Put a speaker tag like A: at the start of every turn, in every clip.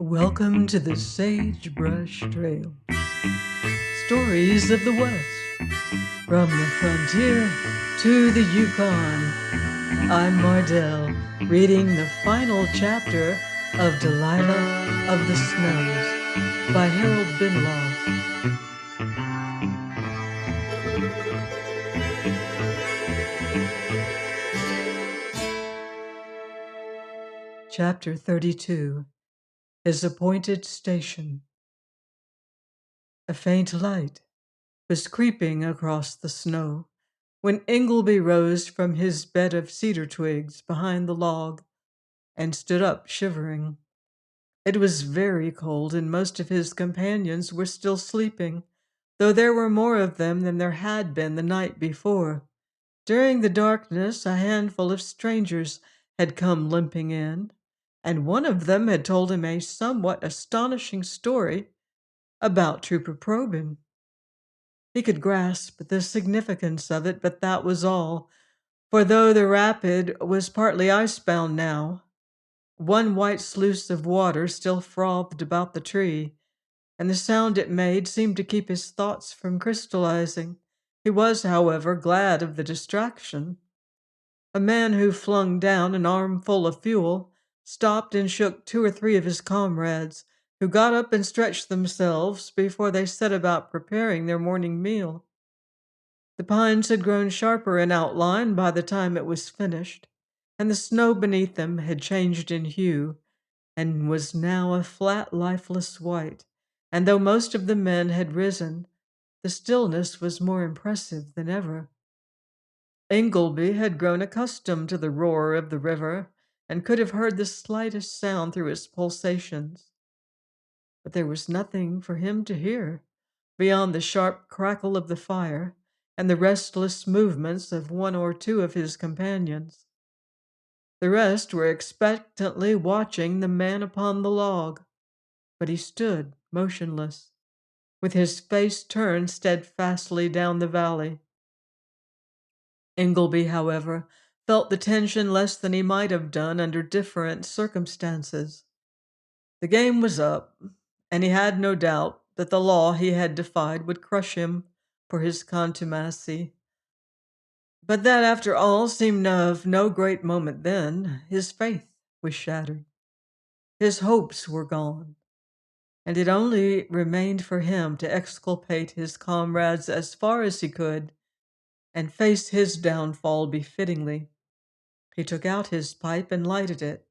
A: Welcome to the Sagebrush Trail. Stories of the West. From the frontier to the Yukon. I'm Mardell, reading the final chapter of Delilah of the Snows by Harold Binloff. Chapter 32. His Appointed Station. A faint light was creeping across the snow when Ingleby rose from his bed of cedar twigs behind the log and stood up shivering. It was very cold, and most of his companions were still sleeping, though there were more of them than there had been the night before. During the darkness, a handful of strangers had come limping in, and one of them had told him a somewhat astonishing story about Trooper Probyn. He could grasp the significance of it, but that was all, for though the rapid was partly icebound now, one white sluice of water still frothed about the tree, and the sound it made seemed to keep his thoughts from crystallizing. He was, however, glad of the distraction. A man who flung down an armful of fuel stopped and shook two or three of his comrades, who got up and stretched themselves before they set about preparing their morning meal. The pines had grown sharper in outline by the time it was finished, and the snow beneath them had changed in hue and was now a flat, lifeless white. And though most of the men had risen, the stillness was more impressive than ever. Ingleby had grown accustomed to the roar of the river and could have heard the slightest sound through its pulsations. But there was nothing for him to hear beyond the sharp crackle of the fire and the restless movements of one or two of his companions. The rest were expectantly watching the man upon the log, but he stood motionless, with his face turned steadfastly down the valley. Ingleby, however, felt the tension less than he might have done under different circumstances. The game was up, and he had no doubt that the law he had defied would crush him for his contumacy. But that, after all, seemed of no great moment then. His faith was shattered. His hopes were gone, and it only remained for him to exculpate his comrades as far as he could and face his downfall befittingly. He took out his pipe and lighted it.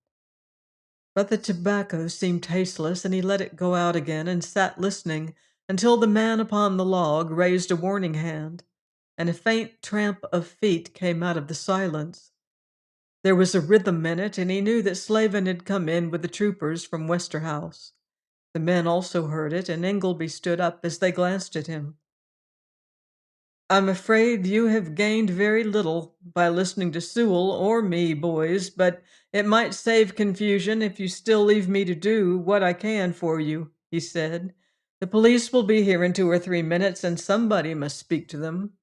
A: But the tobacco seemed tasteless, and he let it go out again and sat listening until the man upon the log raised a warning hand, and a faint tramp of feet came out of the silence. There was a rhythm in it, and he knew that Slavin had come in with the troopers from Westerhouse. The men also heard it, and Ingleby stood up as they glanced at him. "I'm afraid you have gained very little by listening to Sewell or me, boys, but it might save confusion if you still leave me to do what I can for you," he said. "The police will be here in 2 or 3 minutes, and somebody must speak to them."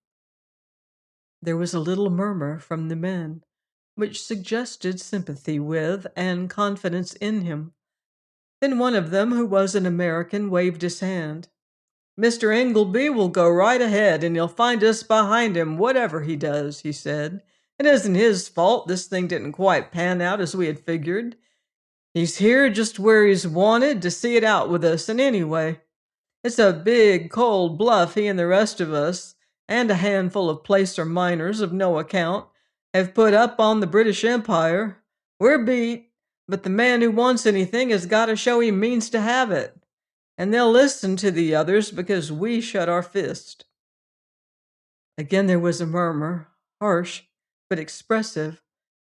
A: There was a little murmur from the men, which suggested sympathy with and confidence in him. Then one of them, who was an American, waved his hand. "Mr. Ingleby will go right ahead, and you'll find us behind him, whatever he does," he said. "It isn't his fault this thing didn't quite pan out as we had figured. He's here just where he's wanted to see it out with us, and anyway, it's a big, cold bluff he and the rest of us, and a handful of placer miners of no account, have put up on the British Empire. We're beat, but the man who wants anything has got to show he means to have it. And they'll listen to the others because we shut our fist." Again there was a murmur, harsh but expressive,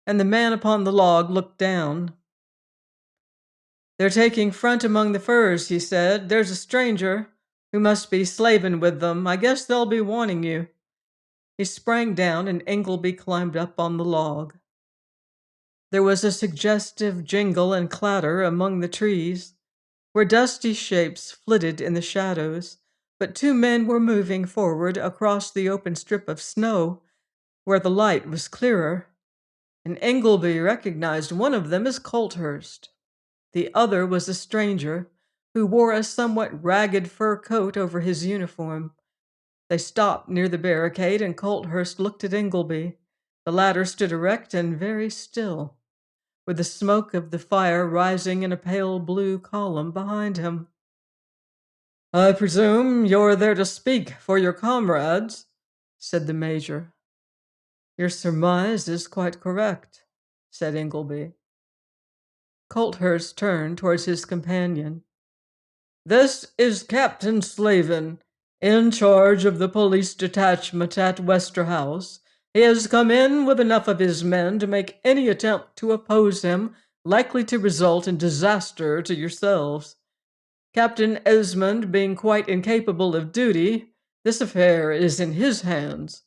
A: and the man upon the log looked down. "They're taking front among the firs," he said. "There's a stranger who must be slaving with them. I guess they'll be wanting you." He sprang down, and Ingleby climbed up on the log. There was a suggestive jingle and clatter among the trees, where dusty shapes flitted in the shadows, but two men were moving forward across the open strip of snow, where the light was clearer, and Ingleby recognized one of them as Colthurst. The other was a stranger who wore a somewhat ragged fur coat over his uniform. They stopped near the barricade, and Colthurst looked at Ingleby. The latter stood erect and very still, with the smoke of the fire rising in a pale blue column behind him. "I presume you're there to speak for your comrades," said the major. "Your surmise is quite correct," said Ingleby. Colthurst turned towards his companion. "This is Captain Slavin, in charge of the police detachment at Westerhouse. He has come in with enough of his men to make any attempt to oppose him likely to result in disaster to yourselves. Captain Esmond being quite incapable of duty, this affair is in his hands."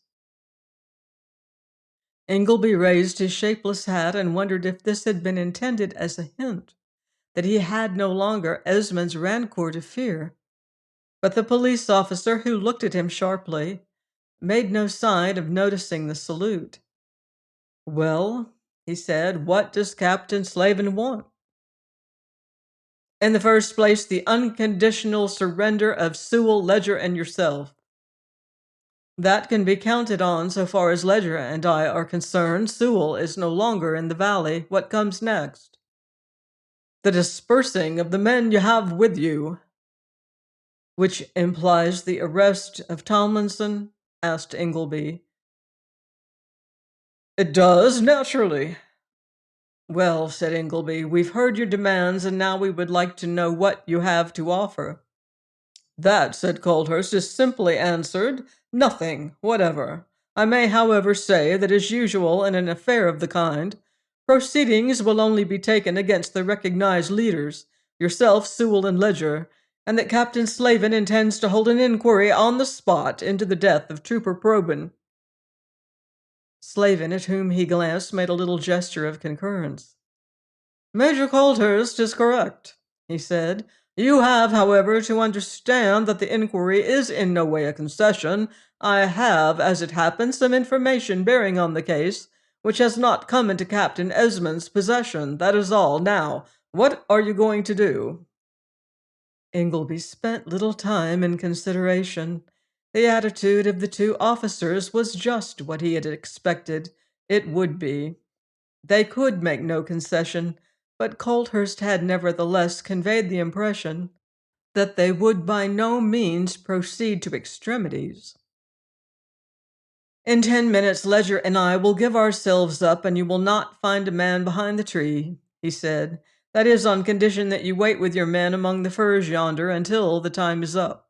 A: Ingleby raised his shapeless hat and wondered if this had been intended as a hint that he had no longer Esmond's rancor to fear. But the police officer, who looked at him sharply, made no sign of noticing the salute. "Well," he said, "what does Captain Slavin want?" "In the first place, the unconditional surrender of Sewell, Ledger, and yourself." "That can be counted on so far as Ledger and I are concerned. Sewell is no longer in the valley. What comes next?" "The dispersing of the men you have with you." "Which implies the arrest of Tomlinson?" asked Ingleby. "It does, naturally." "Well," said Ingleby, "we've heard your demands, and now we would like to know what you have to offer." "That," said Colthurst, "is simply answered. Nothing whatever. I may, however, say that, as usual in an affair of the kind, proceedings will only be taken against the recognized leaders, yourself, Sewell, and Ledger, and that Captain Slavin intends to hold an inquiry on the spot into the death of Trooper Probyn." Slavin, at whom he glanced, made a little gesture of concurrence. "Major Colthurst is correct," he said. "You have, however, to understand that the inquiry is in no way a concession. I have, as it happens, some information bearing on the case, which has not come into Captain Esmond's possession. That is all. Now, what are you going to do?" Ingleby spent little time in consideration. The attitude of the two officers was just what he had expected it would be. They could make no concession, but Colthurst had nevertheless conveyed the impression that they would by no means proceed to extremities. "In 10 minutes, Ledger and I will give ourselves up, and you will not find a man behind the tree," he said. "That is, on condition that you wait with your men among the firs yonder until the time is up."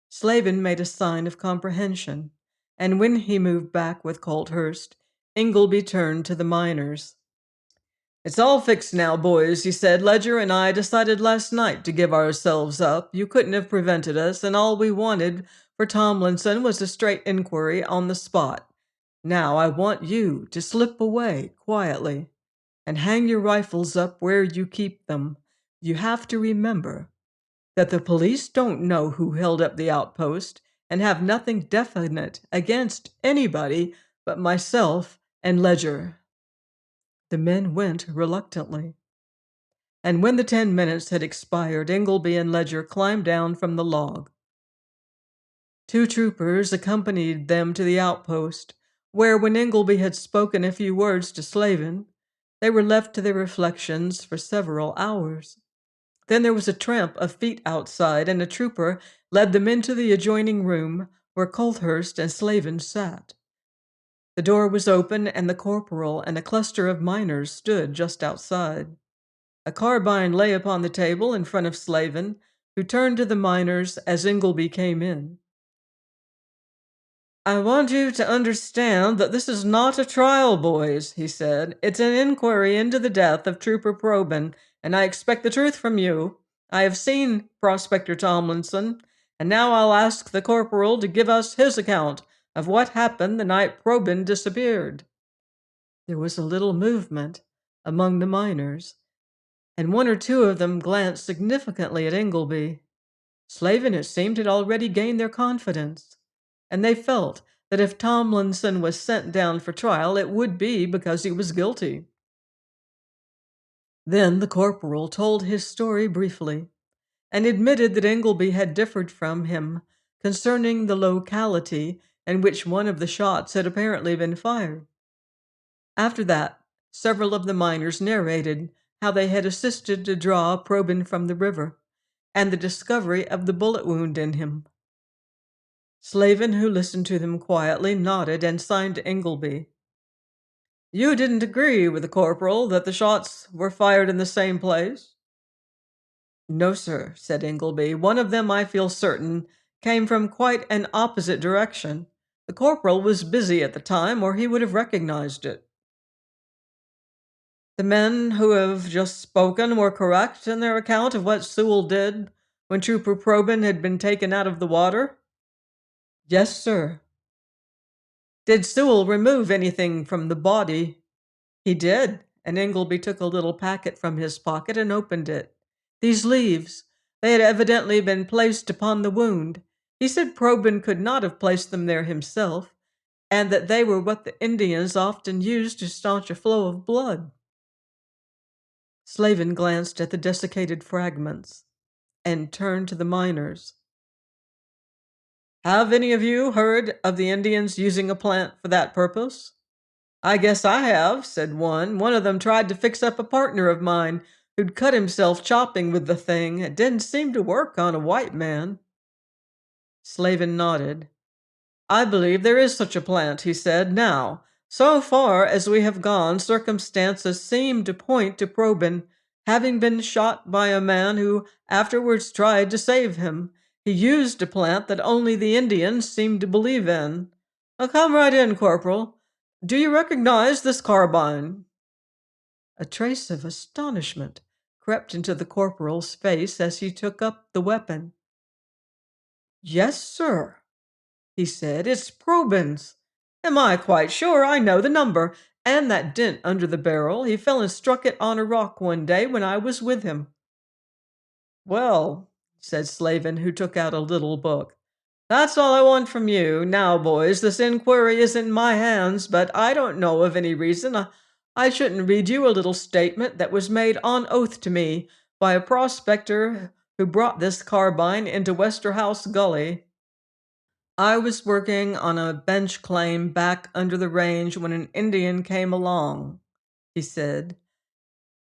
A: Slavin made a sign of comprehension, and when he moved back with Colthurst, Ingleby turned to the miners. "It's all fixed now, boys," he said. "Ledger and I decided last night to give ourselves up. You couldn't have prevented us, and all we wanted for Tomlinson was a straight inquiry on the spot. Now I want you to slip away quietly and hang your rifles up where you keep them. You have to remember that the police don't know who held up the outpost and have nothing definite against anybody but myself and Ledger." The men went reluctantly, and when the 10 minutes had expired, Ingleby and Ledger climbed down from the log. Two troopers accompanied them to the outpost, where, when Ingleby had spoken a few words to Slavin, they were left to their reflections for several hours. Then there was a tramp of feet outside, and a trooper led them into the adjoining room where Colthurst and Slavin sat. The door was open, and the corporal and a cluster of miners stood just outside. A carbine lay upon the table in front of Slavin, who turned to the miners as Ingleby came in. "I want you to understand that this is not a trial, boys," he said. "It's an inquiry into the death of Trooper Probyn, and I expect the truth from you. I have seen Prospector Tomlinson, and now I'll ask the corporal to give us his account of what happened the night Probyn disappeared." There was a little movement among the miners, and one or two of them glanced significantly at Ingleby. Slavin, it seemed, had already gained their confidence, and they felt that if Tomlinson was sent down for trial, it would be because he was guilty. Then the corporal told his story briefly, and admitted that Ingleby had differed from him concerning the locality in which one of the shots had apparently been fired. After that, several of the miners narrated how they had assisted to draw Probyn from the river, and the discovery of the bullet wound in him. Slavin, who listened to them quietly, nodded and signed to Ingleby. "You didn't agree with the corporal that the shots were fired in the same place?" "No, sir," said Ingleby. "One of them, I feel certain, came from quite an opposite direction. The corporal was busy at the time, or he would have recognized it." "The men who have just spoken were correct in their account of what Sewell did when Trooper Probyn had been taken out of the water?" "Yes, sir." "Did Sewell remove anything from the body?" "He did," and Ingleby took a little packet from his pocket and opened it. "These leaves. They had evidently been placed upon the wound. He said Probyn could not have placed them there himself, and that they were what the Indians often use to staunch a flow of blood." Slavin glanced at the desiccated fragments and turned to the miners. "Have any of you heard of the Indians using a plant for that purpose?" "I guess I have," said one. "One of them tried to fix up a partner of mine who'd cut himself chopping with the thing. It didn't seem to work on a white man." Slavin nodded. "I believe there is such a plant," he said. "Now, so far as we have gone, circumstances seem to point to Probyn having been shot by a man who afterwards tried to save him. He used a plant that only the Indians seem to believe in. Now come right in, Corporal. Do you recognize this carbine?" A trace of astonishment crept into the corporal's face as he took up the weapon. "Yes, sir," he said, "it's Probyn's. Am I quite sure? I know the number. And that dent under the barrel. He fell and struck it on a rock one day when I was with him." "Well," said Slavin, who took out a little book, "that's all I want from you. Now, boys, this inquiry is in my hands, but I don't know of any reason I shouldn't read you a little statement that was made on oath to me by a prospector who brought this carbine into Westerhouse Gully. I was working on a bench claim back under the range when an Indian came along," he said.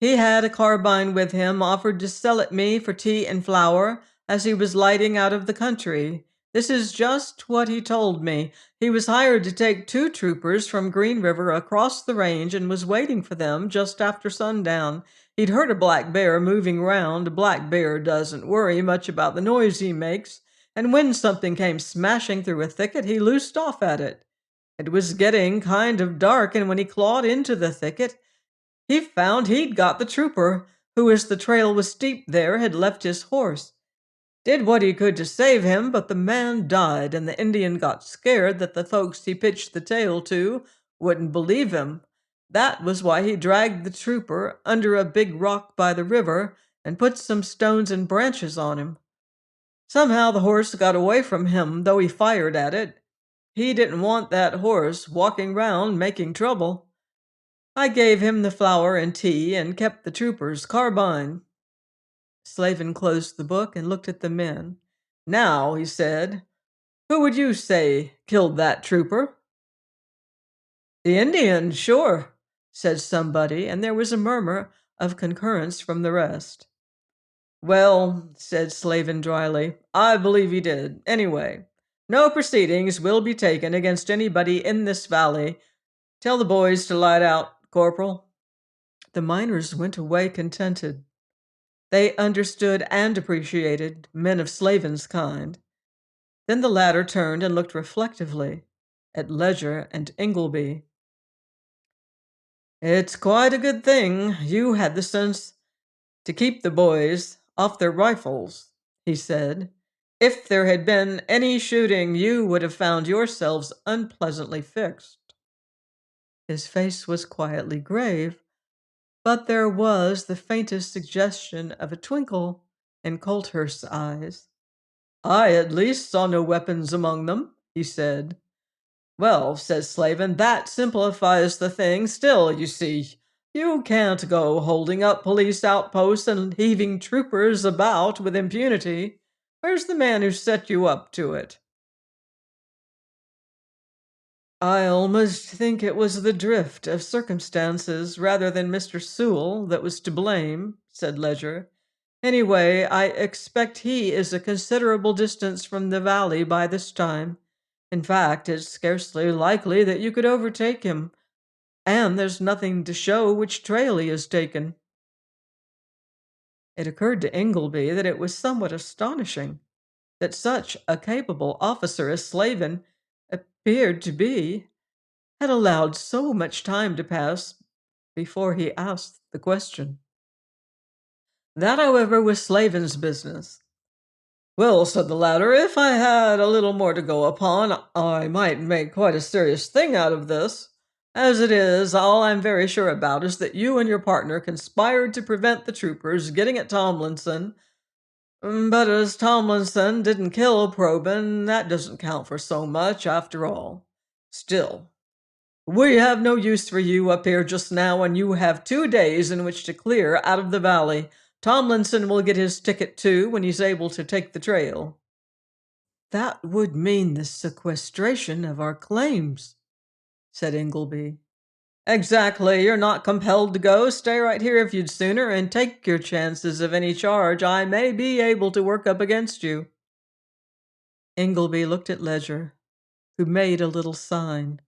A: "He had a carbine with him, offered to sell it me for tea and flour as he was lighting out of the country. This is just what he told me. He was hired to take 2 troopers from Green River across the range and was waiting for them just after sundown. He'd heard a black bear moving round. A black bear doesn't worry much about the noise he makes, and when something came smashing through a thicket, he loosed off at it. It was getting kind of dark, and when he clawed into the thicket, he found he'd got the trooper, who, as the trail was steep there, had left his horse. Did what he could to save him, but the man died, and the Indian got scared that the folks he pitched the tale to wouldn't believe him. That was why he dragged the trooper under a big rock by the river and put some stones and branches on him. Somehow the horse got away from him, though he fired at it. He didn't want that horse walking round making trouble. I gave him the flour and tea and kept the trooper's carbine." Slavin closed the book and looked at the men. "Now," he said, "who would you say killed that trooper?" "The Indian, sure," said somebody, and there was a murmur of concurrence from the rest. "Well," said Slavin dryly, "I believe he did. Anyway, no proceedings will be taken against anybody in this valley. Tell the boys to light out, Corporal." The miners went away contented. They understood and appreciated men of Slavin's kind. Then the latter turned and looked reflectively at Ledger and Ingleby. "It's quite a good thing you had the sense to keep the boys off their rifles," he said. "If there had been any shooting, you would have found yourselves unpleasantly fixed." His face was quietly grave, but there was the faintest suggestion of a twinkle in Colthurst's eyes. "I at least saw no weapons among them," he said. "Well," said Slavin, "that simplifies the thing. Still, you see, You can't go holding up police outposts and heaving troopers about with impunity. Where's the man who set you up to it? I almost think it was the drift of circumstances rather than Mr. Sewell that was to blame, said Ledger. Anyway, I expect he is a considerable distance from the valley by this time. In fact, it's scarcely likely that you could overtake him, and there's nothing to show which trail he has taken. It occurred to Ingleby that it was somewhat astonishing that such a capable officer as Slavin appeared to be had allowed so much time to pass before he asked the question. That, however, was Slavin's business. Well, said the latter, if I had a little more to go upon, I might make quite a serious thing out of this. As it is, all I'm very sure about is that you and your partner conspired to prevent the troopers getting at Tomlinson. But as Tomlinson didn't kill Probyn, that doesn't count for so much after all. Still, we have no use for you up here just now, and you have 2 days in which to clear out of the valley. Tomlinson will get his ticket too when he's able to take the trail. That would mean the sequestration of our claims, said Ingleby. Exactly. You're not compelled to go. Stay right here if you'd sooner, and take your chances of any charge I may be able to work up against you. Ingleby looked at Ledger, who made a little sign.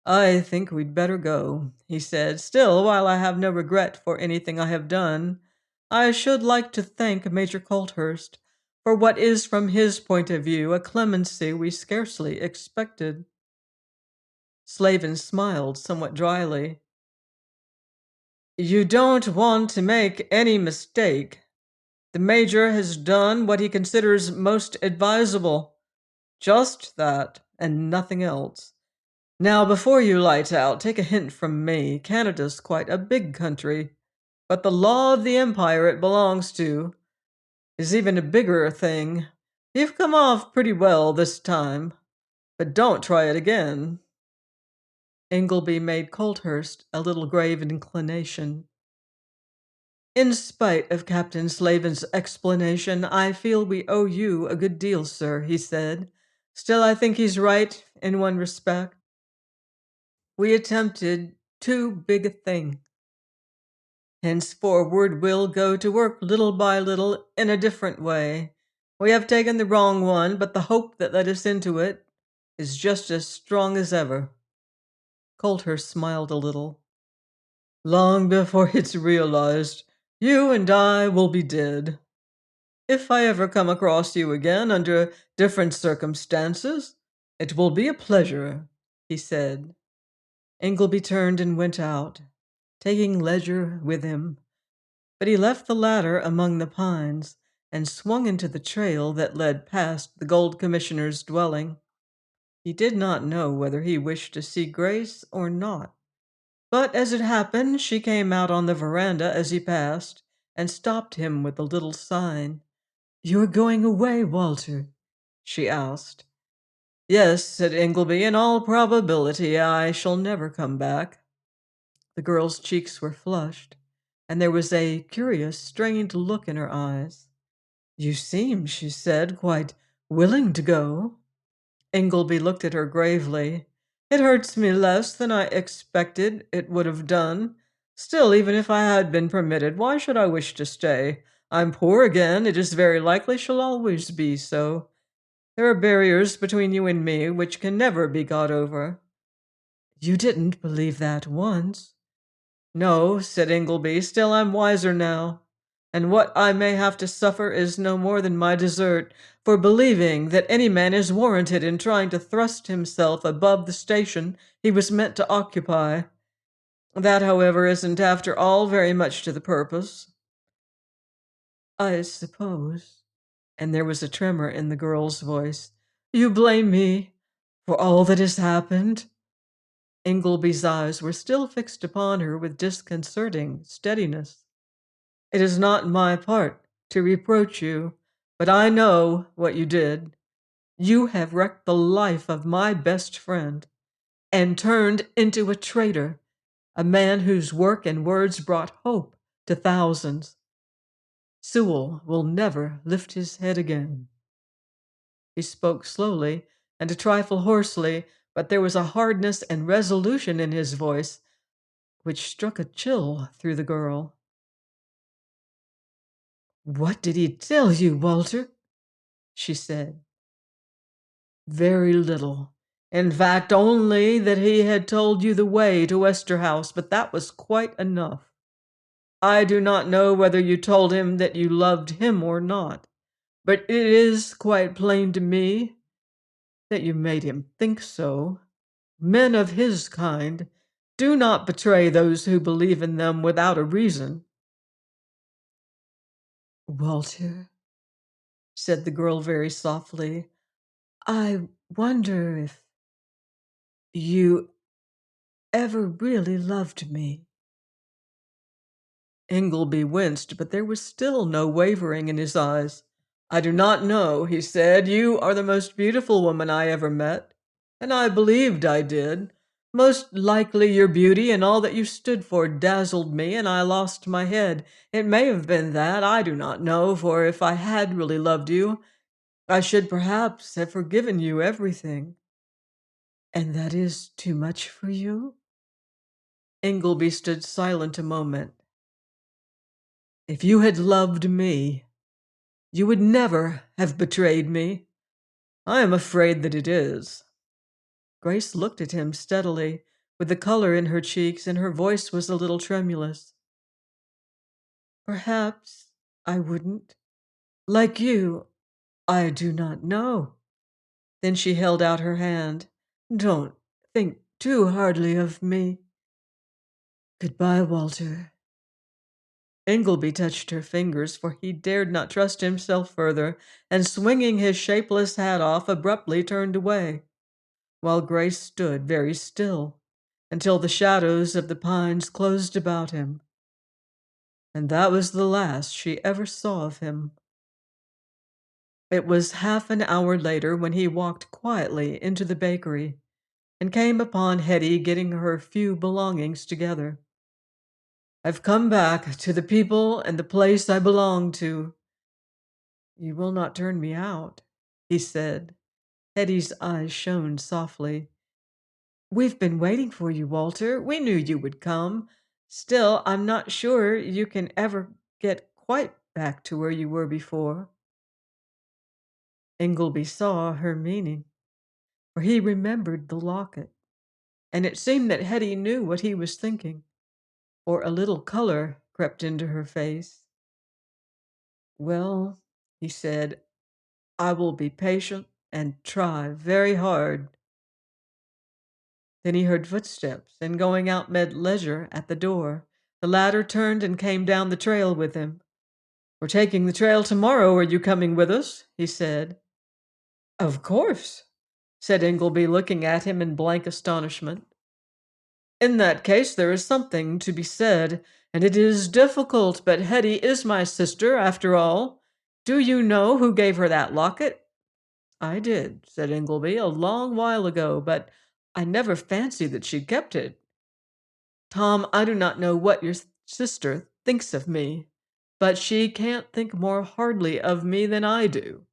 A: I think we'd better go, he said. Still, while I have no regret for anything I have done, I should like to thank Major Colthurst for what is, from his point of view, a clemency we scarcely expected. Slavin smiled somewhat dryly. You don't want to make any mistake. The Major has done what he considers most advisable. Just that, and nothing else. Now, before you light out, take a hint from me. Canada's quite a big country, but the law of the empire it belongs to is even a bigger thing. You've come off pretty well this time, but don't try it again. Ingleby made Colthurst a little grave inclination. In spite of Captain Slavin's explanation, I feel we owe you a good deal, sir, he said. Still, I think he's right in one respect. We attempted too big a thing. Henceforward, we'll go to work little by little in a different way. We have taken the wrong one, but the hope that led us into it is just as strong as ever. Colthurst smiled a little. Long before it's realized, you and I will be dead. If I ever come across you again under different circumstances, it will be a pleasure, he said. Ingleby turned and went out, taking Ledger with him, but he left the latter among the pines and swung into the trail that led past the Gold Commissioner's dwelling. He did not know whether he wished to see Grace or not, but as it happened, she came out on the veranda as he passed and stopped him with a little sign. "You're going away, Walter?" she asked. "Yes," said Ingleby, "in all probability I shall never come back." The girl's cheeks were flushed, and there was a curious, strained look in her eyes. "You seem," she said, "quite willing to go." Ingleby looked at her gravely. "It hurts me less than I expected it would have done. Still, even if I had been permitted, why should I wish to stay? I'm poor again. It is very likely shall always be so. There are barriers between you and me which can never be got over." "You didn't believe that once." "No," said Ingleby. "Still, I'm wiser now, and what I may have to suffer is no more than my desert for believing that any man is warranted in trying to thrust himself above the station he was meant to occupy. That, however, isn't after all very much to the purpose." "I suppose," and there was a tremor in the girl's voice, "you blame me for all that has happened?" Ingleby's eyes were still fixed upon her with disconcerting steadiness. "It is not my part to reproach you, but I know what you did. You have wrecked the life of my best friend and turned into a traitor, a man whose work and words brought hope to thousands. Sewell will never lift his head again. He spoke slowly and a trifle hoarsely, but there was a hardness and resolution in his voice which struck a chill through the girl. "What did he tell you, Walter?" she said. "Very little. In fact, only that he had told you the way to Westerhouse, but that was quite enough. I do not know whether you told him that you loved him or not, but it is quite plain to me that you made him think so. Men of his kind do not betray those who believe in them without a reason." "Walter," said the girl very softly, "I wonder if you ever really loved me." Ingleby winced, but there was still no wavering in his eyes. "I do not know," he said. "You are the most beautiful woman I ever met, and I believed I did. Most likely your beauty and all that you stood for dazzled me, and I lost my head. It may have been that, I do not know, for if I had really loved you, I should perhaps have forgiven you everything." "And that is too much for you?" Ingleby stood silent a moment. "If you had loved me, you would never have betrayed me. I am afraid that it is." Grace looked at him steadily, with the color in her cheeks, and her voice was a little tremulous. "Perhaps I wouldn't. Like you, I do not know." Then she held out her hand. "Don't think too hardly of me. Goodbye, Walter." Ingleby touched her fingers, for he dared not trust himself further, and swinging his shapeless hat off, abruptly turned away, while Grace stood very still until the shadows of the pines closed about him. And that was the last she ever saw of him. It was half an hour later when he walked quietly into the bakery and came upon Hetty getting her few belongings together. "I've come back to the people and the place I belong to. You will not turn me out," he said. Hetty's eyes shone softly. "We've been waiting for you, Walter. We knew you would come. Still, I'm not sure you can ever get quite back to where you were before." Ingleby saw her meaning, for he remembered the locket, and it seemed that Hetty knew what he was thinking, for a little color crept into her face. "Well," he said, "I will be patient and try very hard." Then he heard footsteps, and going out met Ledger at the door. The latter turned and came down the trail with him. "We're taking the trail tomorrow. Are you coming with us?" he said. "Of course," said Ingleby, looking at him in blank astonishment. "In that case, there is something to be said, and it is difficult, but Hetty is my sister, after all. Do you know who gave her that locket?" "I did," said Ingleby, "a long while ago, but I never fancied that she kept it. Tom, I do not know what your sister thinks of me, but she can't think more hardly of me than I do.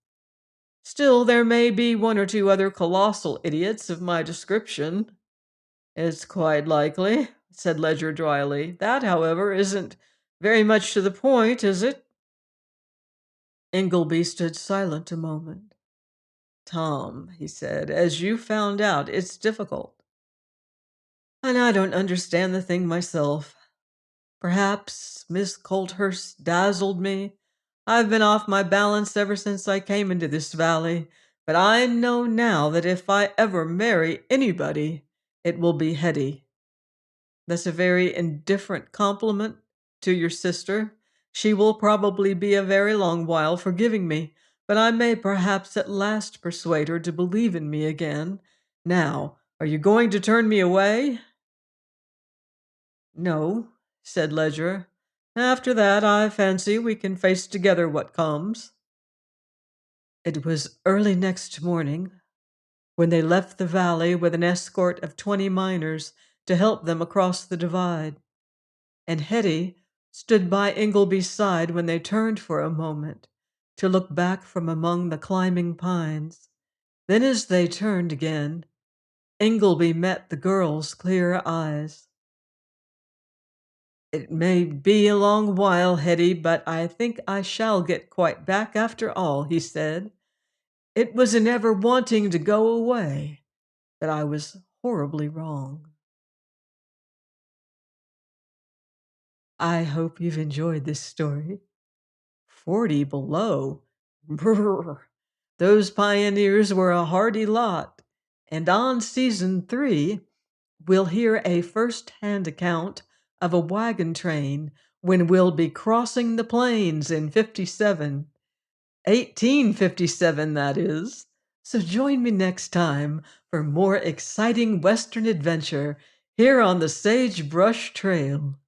A: Still, there may be one or two other colossal idiots of my description." "It's quite likely," said Ledger dryly. "That, however, isn't very much to the point, is it?" Ingleby stood silent a moment. "Tom," he said, "as you found out, it's difficult. And I don't understand the thing myself. Perhaps Miss Colthurst dazzled me. I've been off my balance ever since I came into this valley, but I know now that if I ever marry anybody, it will be Hetty. That's a very indifferent compliment to your sister. She will probably be a very long while forgiving me, but I may perhaps at last persuade her to believe in me again. Now, are you going to turn me away?" "No," said Ledger. "After that, I fancy we can face together what comes." It was early next morning when they left the valley with an escort of 20 miners to help them across the divide. And Hetty stood by Ingleby's side when they turned for a moment to look back from among the climbing pines. Then, as they turned again, Ingleby met the girl's clear eyes. "It may be a long while, Hetty, but I think I shall get quite back after all," he said. "It was in ever wanting to go away that I was horribly wrong." I hope you've enjoyed this story. 40 below. Brrr. Those pioneers were a hardy lot. And on season 3, we'll hear a first hand account of a wagon train when we'll be crossing the plains in 57. 1857, that is. So join me next time for more exciting Western adventure here on the Sagebrush Trail.